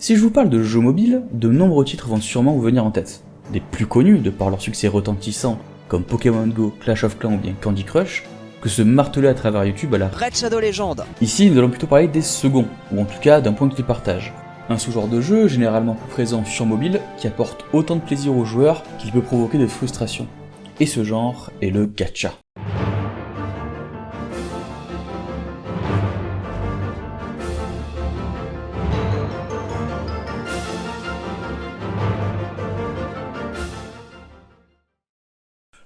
Si je vous parle de jeux mobiles, de nombreux titres vont sûrement vous venir en tête. Des plus connus de par leur succès retentissant comme Pokémon Go, Clash of Clans ou bien Candy Crush, que se marteler à travers YouTube à la Raid Shadow Legends. Ici, nous allons plutôt parler des seconds, ou en tout cas d'un point de vue partage. Un sous-genre de jeu généralement plus présent sur mobile qui apporte autant de plaisir aux joueurs qu'il peut provoquer de frustration. Et ce genre est le gacha.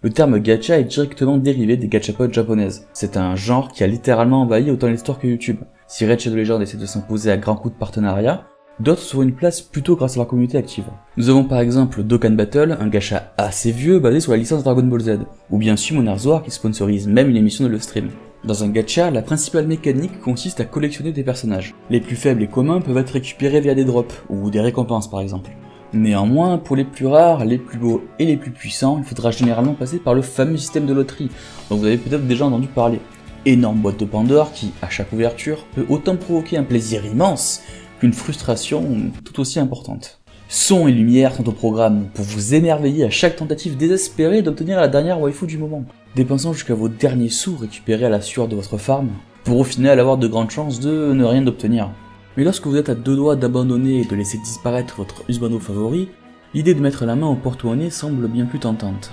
Le terme gacha est directement dérivé des gachapods japonaises. C'est un genre qui a littéralement envahi autant les stores que YouTube. Si Raid Shadow Legends essaie de s'imposer à grands coups de partenariat, d'autres se font une place plutôt grâce à leur communauté active. Nous avons par exemple Dokkan Battle, un gacha assez vieux basé sur la licence Dragon Ball Z, ou bien Summon War qui sponsorise même une émission de le stream. Dans un gacha, la principale mécanique consiste à collectionner des personnages. Les plus faibles et communs peuvent être récupérés via des drops, ou des récompenses par exemple. Néanmoins, pour les plus rares, les plus beaux et les plus puissants, il faudra généralement passer par le fameux système de loterie, dont vous avez peut-être déjà entendu parler. Énorme boîte de Pandore qui, à chaque ouverture, peut autant provoquer un plaisir immense qu'une frustration tout aussi importante. Son et lumière sont au programme pour vous émerveiller à chaque tentative désespérée d'obtenir la dernière waifu du moment, dépensant jusqu'à vos derniers sous récupérés à la sueur de votre farm, pour au final avoir de grandes chances de ne rien obtenir. Mais lorsque vous êtes à deux doigts d'abandonner et de laisser disparaître votre husbando favori, l'idée de mettre la main au porte-monnaie semble bien plus tentante.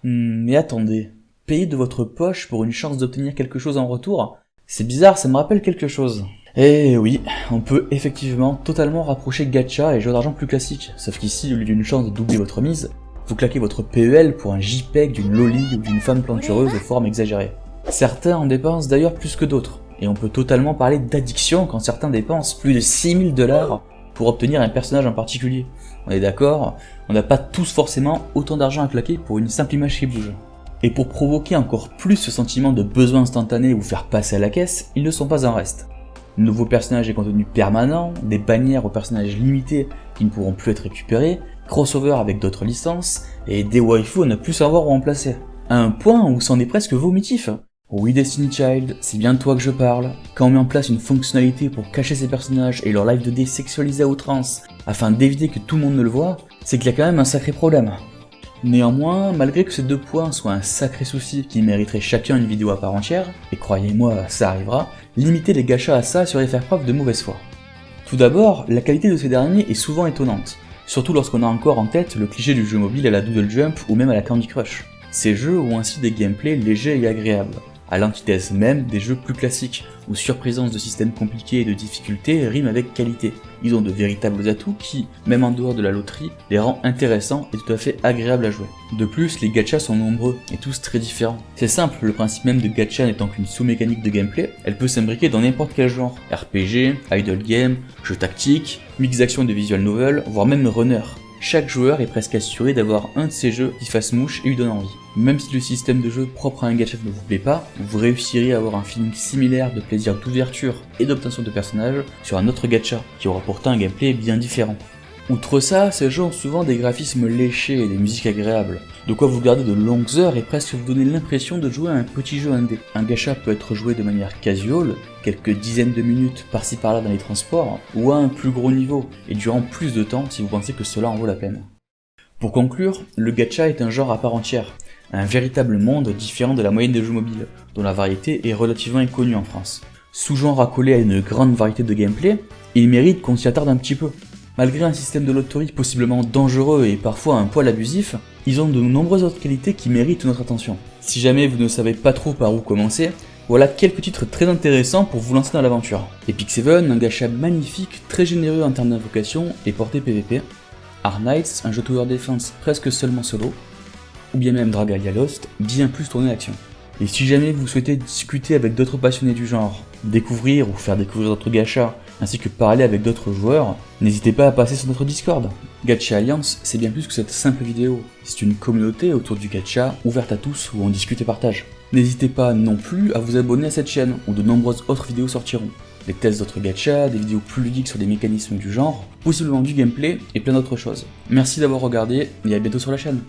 Mais attendez, payer de votre poche pour une chance d'obtenir quelque chose en retour? C'est bizarre, ça me rappelle quelque chose. Eh oui, on peut effectivement totalement rapprocher gacha et jeux d'argent plus classiques, sauf qu'ici, au lieu d'une chance de doubler votre mise, vous claquez votre PEL pour un JPEG d'une loli ou d'une femme plantureuse de forme exagérée. Certains en dépensent d'ailleurs plus que d'autres. Et on peut totalement parler d'addiction quand certains dépensent plus de 6000 $ pour obtenir un personnage en particulier. On est d'accord, on n'a pas tous forcément autant d'argent à claquer pour une simple image qui bouge. Et pour provoquer encore plus ce sentiment de besoin instantané ou faire passer à la caisse, ils ne sont pas en reste. Nouveaux personnages et contenus permanents, des bannières aux personnages limités qui ne pourront plus être récupérés, crossover avec d'autres licences, et des waifus à ne plus savoir où en placer. À un point où c'en est presque vomitif. Oui Destiny Child, c'est bien de toi que je parle. Quand on met en place une fonctionnalité pour cacher ces personnages et leur live 2D sexualisé à outrance, afin d'éviter que tout le monde ne le voit, c'est qu'il y a quand même un sacré problème. Néanmoins, malgré que ces deux points soient un sacré souci qui mériterait chacun une vidéo à part entière, et croyez-moi, ça arrivera, limiter les gachas à ça serait faire preuve de mauvaise foi. Tout d'abord, la qualité de ces derniers est souvent étonnante, surtout lorsqu'on a encore en tête le cliché du jeu mobile à la Doodle Jump ou même à la Candy Crush. Ces jeux ont ainsi des gameplays légers et agréables, à l'antithèse même des jeux plus classiques, où surprisance de systèmes compliqués et de difficultés rime avec qualité. Ils ont de véritables atouts qui, même en dehors de la loterie, les rend intéressants et tout à fait agréables à jouer. De plus, les gachas sont nombreux et tous très différents. C'est simple, le principe même de gacha n'étant qu'une sous-mécanique de gameplay, elle peut s'imbriquer dans n'importe quel genre, RPG, idle game, jeu tactique, mix d'action et de visual novel, voire même runner. Chaque joueur est presque assuré d'avoir un de ces jeux qui fasse mouche et lui donne envie. Même si le système de jeu propre à un gacha ne vous plaît pas, vous réussirez à avoir un feeling similaire de plaisir d'ouverture et d'obtention de personnages sur un autre gacha, qui aura pourtant un gameplay bien différent. Outre ça, ces jeux ont souvent des graphismes léchés et des musiques agréables, de quoi vous garder de longues heures et presque vous donner l'impression de jouer à un petit jeu indé. Un gacha peut être joué de manière casual, quelques dizaines de minutes par-ci par-là dans les transports, ou à un plus gros niveau, et durant plus de temps si vous pensez que cela en vaut la peine. Pour conclure, le gacha est un genre à part entière, un véritable monde différent de la moyenne des jeux mobiles, dont la variété est relativement inconnue en France. Sous-genre accolé à une grande variété de gameplay, il mérite qu'on s'y attarde un petit peu. Malgré un système de loterie possiblement dangereux et parfois un poil abusif, ils ont de nombreuses autres qualités qui méritent notre attention. Si jamais vous ne savez pas trop par où commencer, voilà quelques titres très intéressants pour vous lancer dans l'aventure. Epic Seven, un gacha magnifique, très généreux en termes d'invocation et portée PVP. Arknights, un jeu tower defense presque seulement solo. Ou bien même Dragalia Lost, bien plus tourné action. Et si jamais vous souhaitez discuter avec d'autres passionnés du genre, découvrir ou faire découvrir d'autres gachas, ainsi que parler avec d'autres joueurs, n'hésitez pas à passer sur notre Discord. Gacha Alliance, c'est bien plus que cette simple vidéo. C'est une communauté autour du gacha, ouverte à tous, où on discute et partage. N'hésitez pas non plus à vous abonner à cette chaîne, où de nombreuses autres vidéos sortiront. Des tests d'autres gachas, des vidéos plus ludiques sur des mécanismes du genre, possiblement du gameplay et plein d'autres choses. Merci d'avoir regardé et à bientôt sur la chaîne.